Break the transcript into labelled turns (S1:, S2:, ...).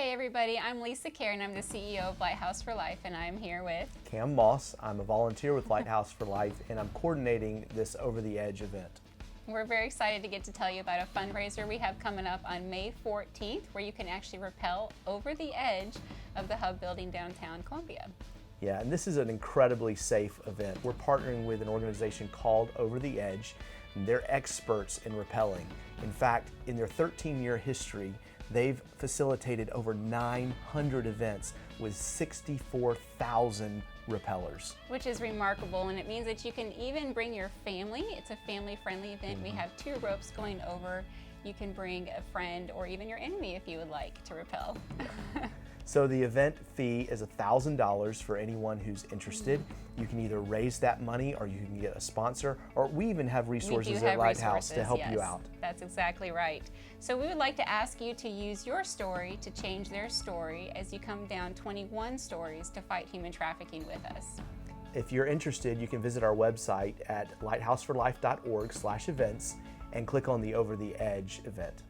S1: Hey everybody, I'm Lisa Karen. I'm the CEO of Lighthouse for Life, and I'm here with
S2: Cam Moss. I'm a volunteer with Lighthouse for Life, and I'm coordinating this Over the Edge event.
S1: We're very excited to get to tell you about a fundraiser we have coming up on May 14th, where you can actually rappel over the edge of the Hub building downtown Columbia.
S2: Yeah, and this is an incredibly safe event. We're partnering with an organization called Over the Edge, and they're experts in rappelling. In fact, in their 13-year history, they've facilitated over 900 events with 64,000 rappellers.
S1: Which is remarkable, and it means that you can even bring your family. It's a family-friendly event. We have 2 ropes going over. You can bring a friend or even your enemy if you would like to rappel.
S2: So the event fee is $1,000 for anyone who's interested. You can either raise that money or you can get a sponsor, or we even have resources at Lighthouse to help you out.
S1: That's exactly right. So we would like to ask you to use your story to change their story as you come down 21 stories to fight human trafficking with us.
S2: If you're interested, you can visit our website at lighthouseforlife.org/events and click on the Over the Edge event.